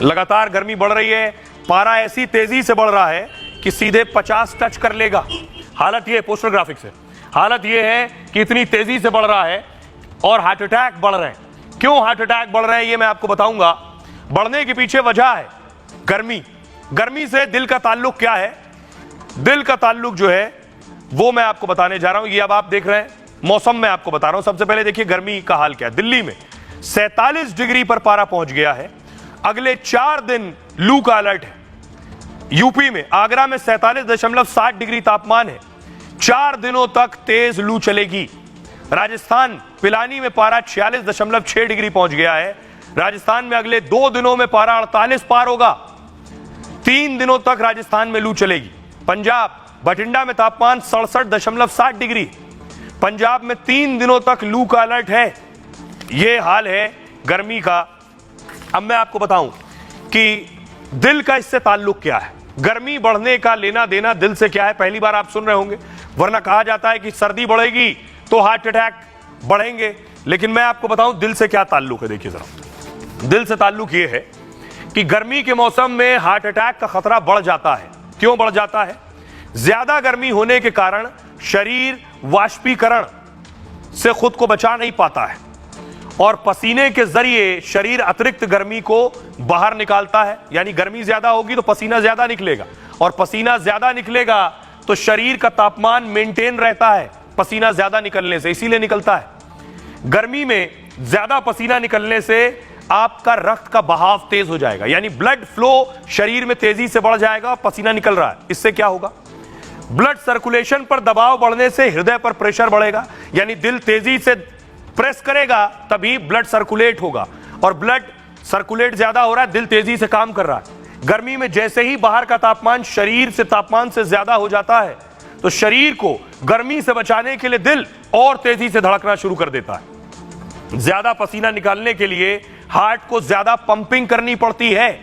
लगातार गर्मी बढ़ रही है, पारा ऐसी तेजी से बढ़ रहा है कि सीधे 50 टच कर लेगा। हालत ये पोस्टर ग्राफिक से हालत ये है कि इतनी तेजी से बढ़ रहा है और हार्ट अटैक बढ़ रहे हैं। क्यों हार्ट अटैक बढ़ रहे हैं ये मैं आपको बताऊंगा। बढ़ने के पीछे वजह है गर्मी। गर्मी से दिल का ताल्लुक क्या है? दिल का ताल्लुक जो है वो मैं आपको बताने जा रहा हूं। ये अब आप देख रहे हैं, मौसम में आपको बता रहा हूं। सबसे पहले देखिए गर्मी का हाल क्या है। दिल्ली में 47 डिग्री पर पारा पहुंच गया है। अगले 4 दिन लू का अलर्ट है। यूपी में आगरा में 47.7 डिग्री तापमान है। 4 दिनों तक तेज लू चलेगी। राजस्थान पिलानी में पारा 46.6 डिग्री पहुंच गया है। राजस्थान में अगले 2 दिनों में पारा 48 पार होगा। 3 दिनों तक राजस्थान में लू चलेगी। पंजाब बठिंडा में तापमान 67.7 डिग्री। पंजाब में 3 दिनों तक लू का अलर्ट है। यह हाल है गर्मी का। अब मैं आपको बताऊं कि दिल का इससे ताल्लुक क्या है। गर्मी बढ़ने का लेना देना दिल से क्या है, पहली बार आप सुन रहे होंगे। वरना कहा जाता है कि सर्दी बढ़ेगी तो हार्ट अटैक बढ़ेंगे, लेकिन मैं आपको बताऊं दिल से क्या ताल्लुक है। देखिए जरा, दिल से ताल्लुक यह है कि गर्मी के मौसम में हार्ट अटैक का खतरा बढ़ जाता है। क्यों बढ़ जाता है? ज्यादा गर्मी होने के कारण शरीर वाष्पीकरण से खुद को बचा नहीं पाता है और पसीने के जरिए शरीर अतिरिक्त गर्मी को बाहर निकालता है। यानी गर्मी ज्यादा होगी तो पसीना ज्यादा निकलेगा और पसीना ज्यादा निकलेगा तो शरीर का तापमान मेंटेन रहता है पसीना ज्यादा निकलने से, इसीलिए निकलता है। गर्मी में ज्यादा पसीना निकलने से आपका रक्त का बहाव तेज हो जाएगा, यानी ब्लड फ्लो शरीर में तेजी से बढ़ जाएगा। पसीना निकल रहा है, इससे क्या होगा? ब्लड सर्कुलेशन पर दबाव बढ़ने से हृदय पर प्रेशर बढ़ेगा, यानी दिल तेजी से प्रेस करेगा तभी ब्लड सर्कुलेट होगा और ब्लड सर्कुलेट ज्यादा हो रहा है, दिल तेजी से काम कर रहा है। गर्मी में जैसे ही बाहर का तापमान शरीर से तापमान से ज्यादा हो जाता है तो शरीर को गर्मी से बचाने के लिए दिल और तेजी से धड़कना शुरू कर देता है। ज्यादा पसीना निकालने के लिए हार्ट को ज्यादा पंपिंग करनी पड़ती है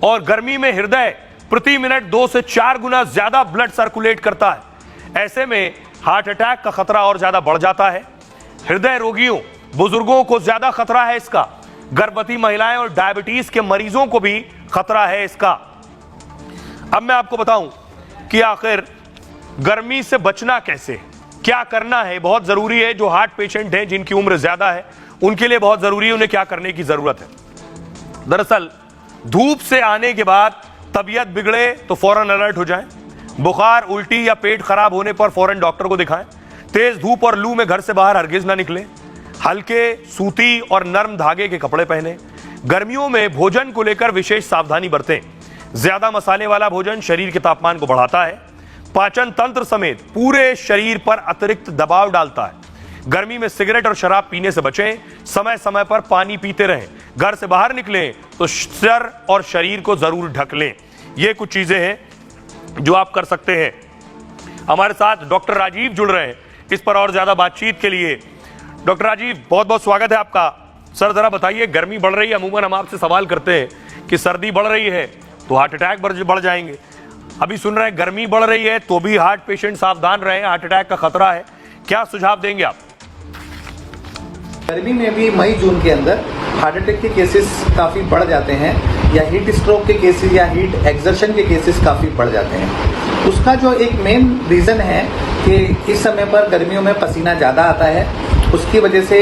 और गर्मी में हृदय प्रति मिनट 2 से 4 गुना ज्यादा ब्लड सर्कुलेट करता है। ऐसे में हार्ट अटैक का खतरा और ज्यादा बढ़ जाता है। हृदय रोगियों, बुजुर्गों को ज्यादा खतरा है इसका। गर्भवती महिलाएं और डायबिटीज के मरीजों को भी खतरा है इसका। अब मैं आपको बताऊं कि आखिर गर्मी से बचना कैसे, क्या करना है। बहुत जरूरी है। जो हार्ट पेशेंट हैं, जिनकी उम्र ज्यादा है, उनके लिए बहुत जरूरी है, उन्हें क्या करने की जरूरत है। दरअसल धूप से आने के बाद तबीयत बिगड़े तो फौरन अलर्ट हो जाएं। बुखार, उल्टी या पेट खराब होने पर फौरन डॉक्टर को दिखाएं। तेज धूप और लू में घर से बाहर हरगिज ना निकलें। हल्के सूती और नरम धागे के कपड़े पहने। गर्मियों में भोजन को लेकर विशेष सावधानी बरतें। ज्यादा मसाले वाला भोजन शरीर के तापमान को बढ़ाता है, पाचन तंत्र समेत पूरे शरीर पर अतिरिक्त दबाव डालता है। गर्मी में सिगरेट और शराब पीने से बचें। समय समय पर पानी पीते रहें। घर से बाहर निकलें तो सर और शरीर को जरूर ढक लें। ये कुछ चीजें हैं जो आप कर सकते हैं। हमारे साथ डॉक्टर राजीव जुड़ रहे हैं इस पर और ज्यादा बातचीत के लिए। डॉक्टर राजीव, बहुत बहुत स्वागत है आपका। सर जरा बताइए, गर्मी बढ़ रही है, अमूमन हम आपसे सवाल करते हैं कि सर्दी बढ़ रही है तो हार्ट अटैक बढ़ जाएंगे। अभी सुन रहे हैं गर्मी बढ़ रही है तो भी हार्ट पेशेंट सावधान रहे, हार्ट अटैक का खतरा है। क्या सुझाव देंगे आप? गर्मी में भी मई जून के अंदर हार्ट अटैक के केसेस काफ़ी बढ़ जाते हैं या हीट स्ट्रोक के केसेस या हीट एक्सर्शन के केसेस काफ़ी बढ़ जाते हैं। उसका जो एक मेन रीज़न है कि इस समय पर गर्मियों में पसीना ज़्यादा आता है, उसकी वजह से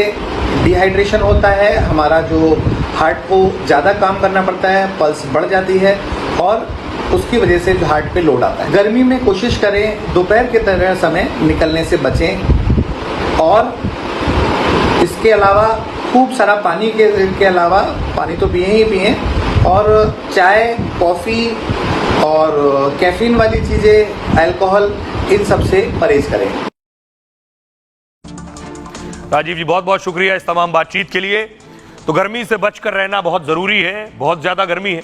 डिहाइड्रेशन होता है, हमारा जो हार्ट को ज़्यादा काम करना पड़ता है, पल्स बढ़ जाती है और उसकी वजह से हार्ट पे लोड आता है। गर्मी में कोशिश करें दोपहर के तरह समय निकलने से बचें और इसके अलावा खूब सारा पानी के अलावा पानी तो पिए ही पिए और चाय, कॉफ़ी और कैफीन वाली चीज़ें, अल्कोहल, इन सब से परहेज करें। राजीव जी बहुत बहुत शुक्रिया इस तमाम बातचीत के लिए। तो गर्मी से बचकर रहना बहुत ज़रूरी है, बहुत ज़्यादा गर्मी है।